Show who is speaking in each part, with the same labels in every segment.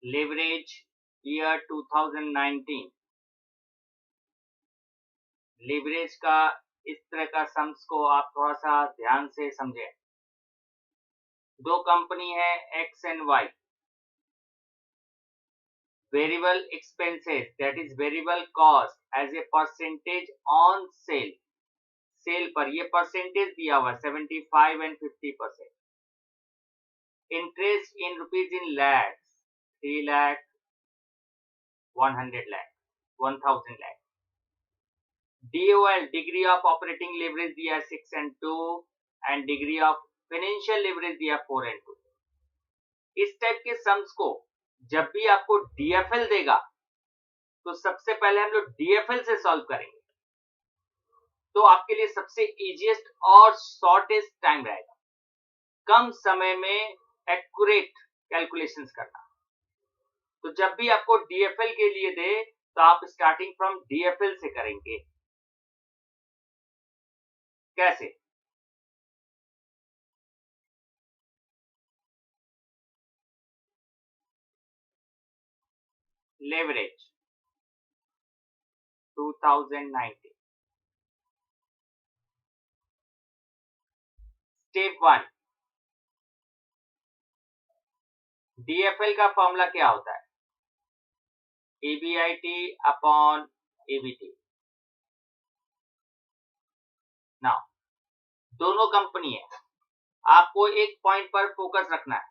Speaker 1: Leverage year 2019। Leverage का इस तरह का सम्स को आप थोड़ा सा ध्यान से समझें। दो कंपनी है X and Y. Variable expenses that is variable cost as a percentage on sale. Sale पर ये परसेंटेज दिया हुआ 75 and 50%। Interest in rupees in lakhs 3 lakh 100 lakh 1000 lakh. DOL degree of operating leverage दिया 6 and 2 and degree of financial leverage दिया 4 and 2। इस type के sums को जब भी आपको DFL देगा तो सबसे पहले हम लोग DFL से सॉल्व करेंगे, तो आपके लिए सबसे इजीएस्ट और शॉर्टेस्ट टाइम रहेगा कम समय में एक्यूरेट कैलकुलेशंस करना। तो जब भी आपको DFL के लिए दे तो आप स्टार्टिंग फ्रॉम DFL से करेंगे। कैसे? Leverage 2019 step 1। DFL का फॉर्मूला क्या होता है? EBIT upon EBT। नाउ दोनों कंपनी है, आपको एक पॉइंट पर फोकस रखना है।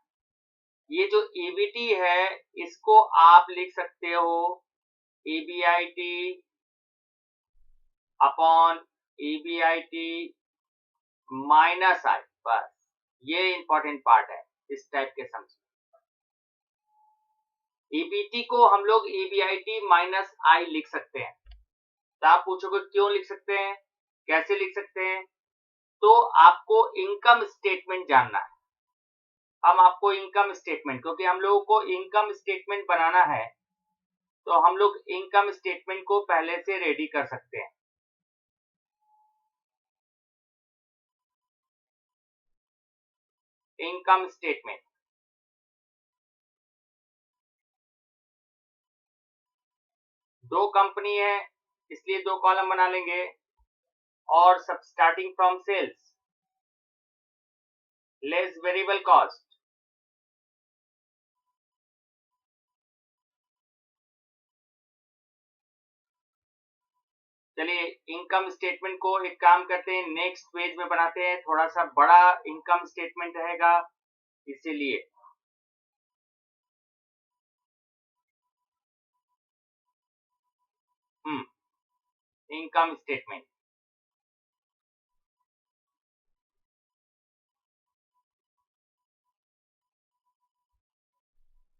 Speaker 1: ये जो EBT है इसको आप लिख सकते हो EBIT अपॉन EBIT माइनस आई। बस ये इंपॉर्टेंट पार्ट है इस टाइप के सम्स। EBT को हम लोग EBIT माइनस आई लिख सकते हैं। तो आप पूछोगे क्यों लिख सकते हैं, कैसे लिख सकते हैं? तो आपको इनकम स्टेटमेंट जानना है। हम आपको इनकम स्टेटमेंट, क्योंकि हम लोगों को इनकम स्टेटमेंट बनाना है तो हम लोग इनकम स्टेटमेंट को पहले से रेडी कर सकते हैं। इनकम स्टेटमेंट दो कंपनी है इसलिए दो कॉलम बना लेंगे और सब starting from sales less variable cost. चलिए इनकम स्टेटमेंट को एक काम करते हैं, नेक्स्ट पेज में बनाते हैं। थोड़ा सा बड़ा इनकम स्टेटमेंट रहेगा इसीलिए। इनकम स्टेटमेंट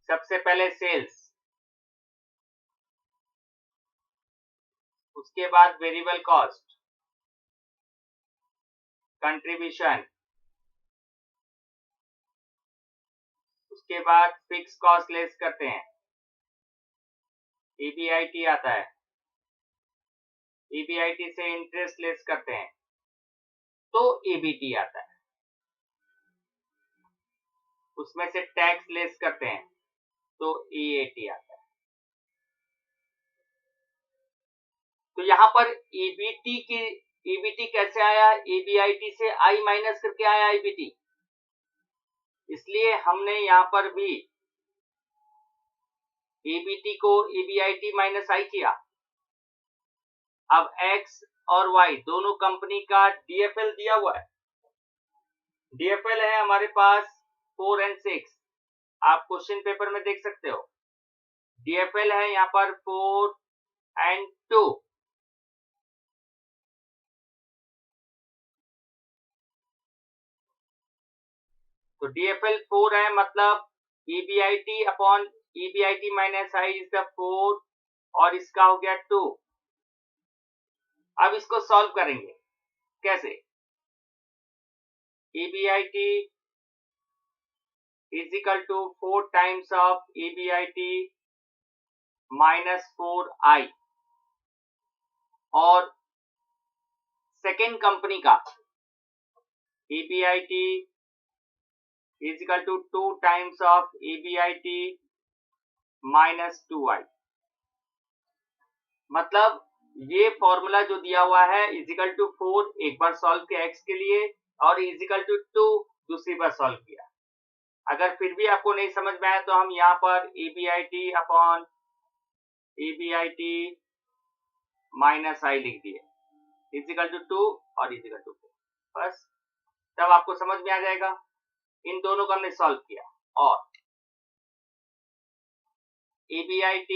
Speaker 1: सबसे पहले सेल्स, उसके बाद वेरिएबल कॉस्ट, कंट्रीब्यूशन, उसके बाद फिक्स कॉस्ट लेस करते हैं, EBIT आता है, EBIT से इंटरेस्ट लेस करते हैं तो EBT आता है, उसमें से टैक्स लेस करते हैं तो EAT आता है। तो यहां पर EBT कैसे आया? EBIT से I माइनस करके आया EBT, इसलिए हमने यहां पर भी EBT को EBIT माइनस I किया। अब X और Y दोनों कंपनी का DFL दिया हुआ है। DFL है हमारे पास 4 and 6, आप क्वेश्चन पेपर में देख सकते हो। DFL है यहाँ पर 4 and 2। तो DFL 4 है, मतलब EBIT upon EBIT minus I is the 4 और इसका हो गया 2। अब इसको सॉल्व करेंगे कैसे? EBIT is equal to 4 times of EBIT minus 4I और सेकेंड कंपनी का EBIT is equal to 2 times of EBIT minus 2i। मतलब ये फॉर्मूला जो दिया हुआ है इजिकल टू 4 एक बार सॉल्व किया x के लिए और इजिकल टू 2 दूसरी बार सॉल्व किया। अगर फिर भी आपको नहीं समझ में आया तो हम यहाँ पर EBIT upon EBIT minus i लिख दिए इजिकल टू 2 और इजिकल टू 4। बस तब आपको समझ में आ जाएगा। इन दोनों को हमने सॉल्व किया और EBIT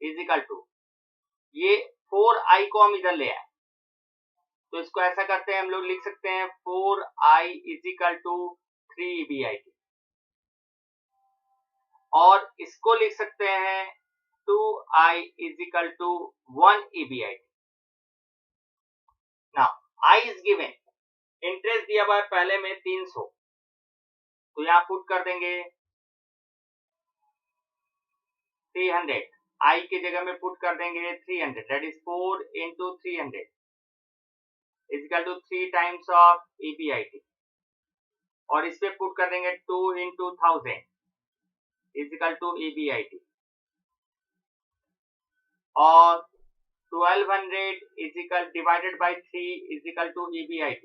Speaker 1: इजिकल टू ये 4i को हम इधर ले आए तो इसको ऐसा करते हैं, हम लोग लिख सकते हैं 4i इजिकल टू 3 EBIT और इसको लिख सकते हैं 2i equal to 1 EBIT। Now i is given, interest दिया हुआ है पहले में 300 तो यहाँ पुट कर देंगे 300, i की जगह में पुट कर देंगे 300, that is 4 into 300 equal to 3 times of EBIT और इस पे पुट कर देंगे 2 इंटू 1000 इजिकल टू EBIT और 1200 equal divided by 3 equal to EBIT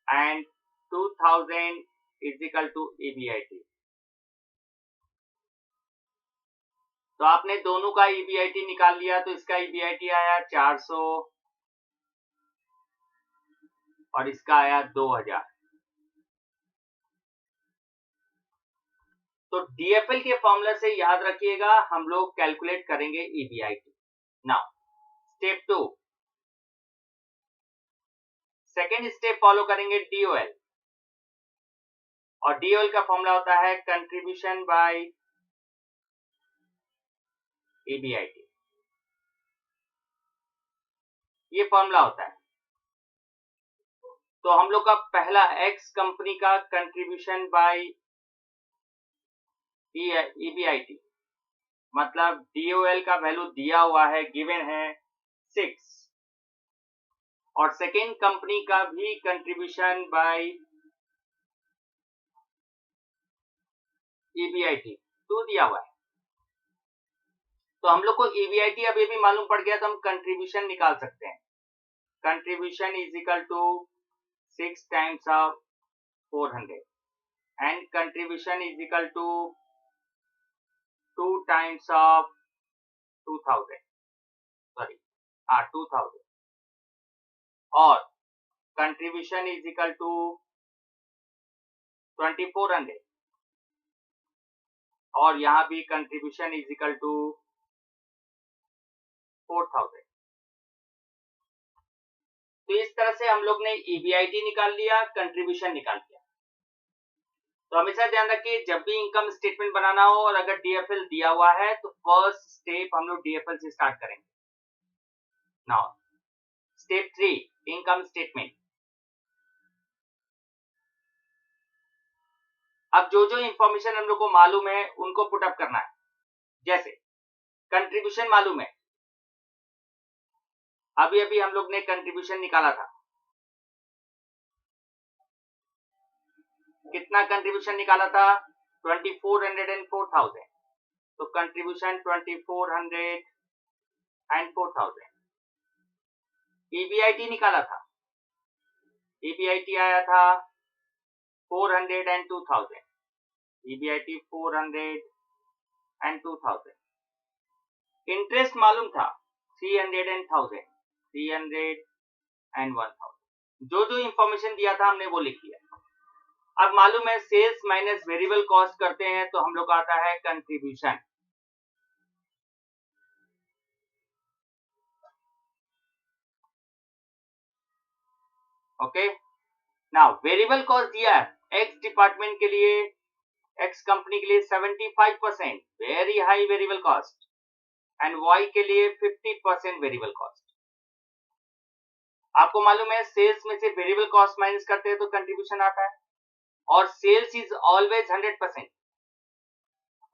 Speaker 1: and 2000 equal to EBIT। तो आपने दोनों का EBIT निकाल लिया तो इसका EBIT आया 400 और इसका आया 2000। तो DFL के फॉर्मूला से याद रखिएगा हम लोग कैलकुलेट करेंगे EBIT। Now step 2, second step follow करेंगे DOL और DOL का फॉर्मूला होता है कंट्रीब्यूशन बाय EBIT। ये फॉर्मूला होता है। तो हम लोग का पहला X कंपनी का कंट्रीब्यूशन बाय EBIT मतलब DOL का वैल्यू दिया हुआ है, गिवन है 6 और सेकेंड कंपनी का भी कंट्रीब्यूशन बाय EBIT 2 दिया हुआ है। तो हम लोग को EBIT अब ये भी मालूम पड़ गया तो हम कंट्रीब्यूशन निकाल सकते हैं। Contribution is equal to 6 times of 400 and contribution is equal to 2 times of 2000 sorry 2000 और कंट्रीब्यूशन इज इक्वल टू 2400 और यहाँ भी कंट्रीब्यूशन इज इक्वल टू 4000। तो इस तरह से हम लोग ने EBIT निकाल लिया, कंट्रीब्यूशन निकाल लिया। तो हमेशा ध्यान रखिए जब भी इनकम स्टेटमेंट बनाना हो और अगर DFL दिया हुआ है तो फर्स्ट स्टेप हम लोग DFL से स्टार्ट करेंगे। Now step 3 income statement. अब जो जो इंफॉर्मेशन हम लोग को मालूम है उनको पुटअप करना है। जैसे कंट्रीब्यूशन मालूम है, अभी अभी हम लोग ने कंट्रीब्यूशन निकाला था। कितना कंट्रीब्यूशन निकाला था? 2400 एंड 4000। तो कंट्रीब्यूशन 2400 एंड 4000। EBIT निकाला था, EBIT आया था 400 एंड 2000। EBIT 400 and 2000। इंटरेस्ट मालूम था 300 एंड 1000, 300 एंड 1000। जो जो इंफॉर्मेशन दिया था हमने वो लिख लिया। अब मालूम है सेल्स माइनस वेरिएबल कॉस्ट करते हैं तो हम लोग का आता है contribution. Okay, now variable cost दिया है एक्स डिपार्टमेंट के लिए, एक्स कंपनी के लिए 75% very high variable cost and Y के लिए 50% वेरिएबल कॉस्ट। आपको मालूम है सेल्स में से वेरिएबल कॉस्ट माइनस करते हैं तो कंट्रीब्यूशन आता है और सेल्स इज ऑलवेज 100%।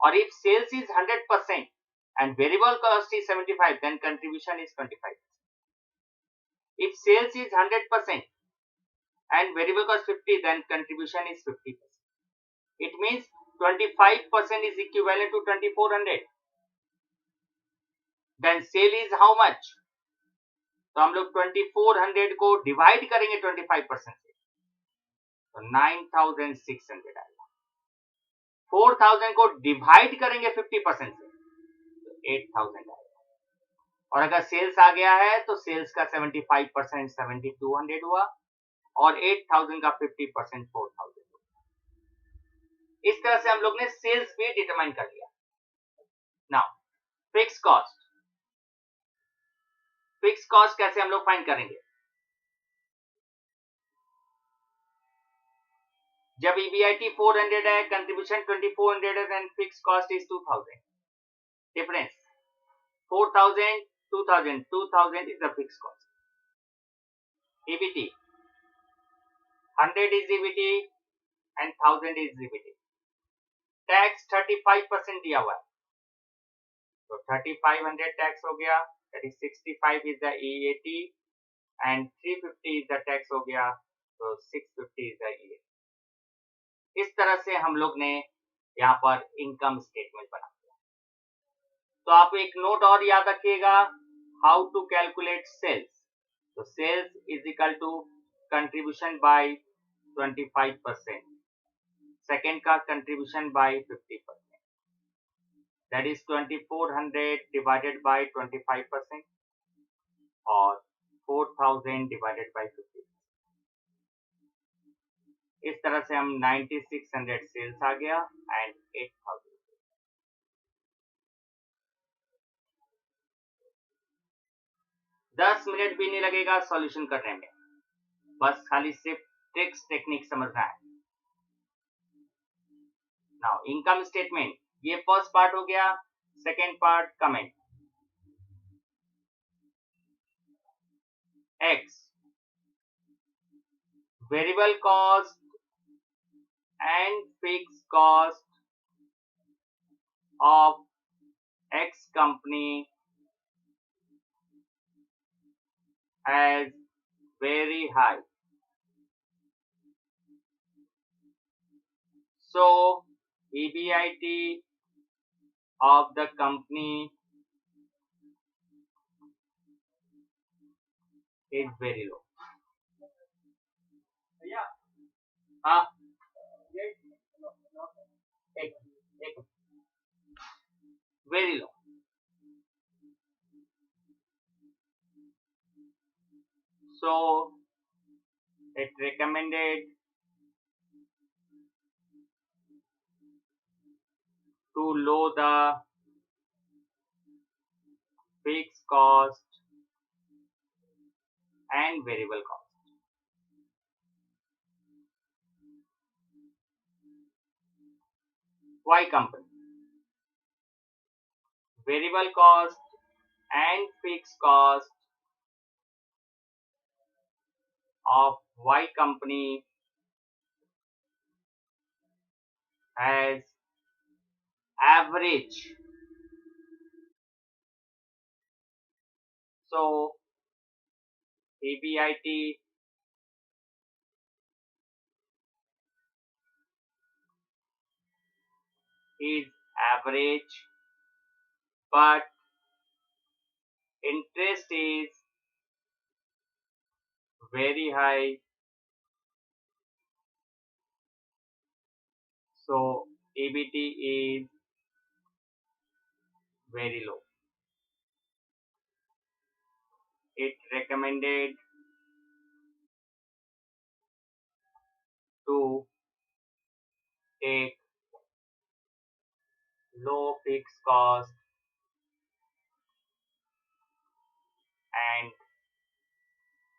Speaker 1: और if sales is 100% and variable cost is 75 then contribution is 25%. If sales is 100% and variable cost 50 then contribution is 50%. It means 25% is equivalent to 2400. Then sale is how much? तो हम लोग 2400 को divide करेंगे 25% से, तो 9600 आएगा। 4000 को डिवाइड करेंगे 50% से, तो 8000 आएगा। और अगर सेल्स आ गया है तो सेल्स का 75% 7200 हुआ और 8000 का 50% 4000 हुआ। इस तरह से हम लोग ने सेल्स भी डिटरमाइन कर लिया। Now fix cost, fix cost कैसे हम लोग फाइंड करेंगे? जब EBIT 400 है, कंट्रीब्यूशन 2400 है, then fix cost is 2000। Difference 4000 2000 2000 is the fixed cost. EBT 100 is EBT and 1000 is EBT. Tax 35% दिया हुआ है, तो 3500 टैक्स हो गया, that is 65 is the EAT and 350 is the tax हो गया, तो 650 is the EAT। इस तरह से हम लोग ने यहाँ पर इनकम स्टेटमेंट बना दिया। तो आप एक नोट और याद रखिएगा, हाउ टू कैलकुलेट सेल्स। तो sales is equal to contribution by 25%, second का contribution by 50%, that is 2400 divided by 25% और 4000 डिवाइडेड बाय 50%। इस तरह से हम 9600 सेल्स आ गया एंड 8000। दस मिनट भी नहीं लगेगा सॉल्यूशन करने में, बस खाली सिर्फ ट्रिक्स टेक्निक समझना है। नाउ इनकम स्टेटमेंट, ये फर्स्ट पार्ट हो गया। Second part comment. X variable cost and fix cost of x company as very high. So EBIT of the company is very low. Very low. So it recommended to lower the fixed cost and variable cost. Y company, variable cost and fixed cost of Y company has average. So EBIT is average, but interest is very high. So EBT is very low. It recommended to take low fixed cost and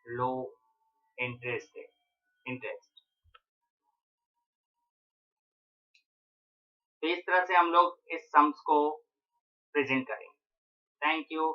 Speaker 1: low interest interest। तो इस तरह से हम लोग इस sums को present करेंगे। Thank you.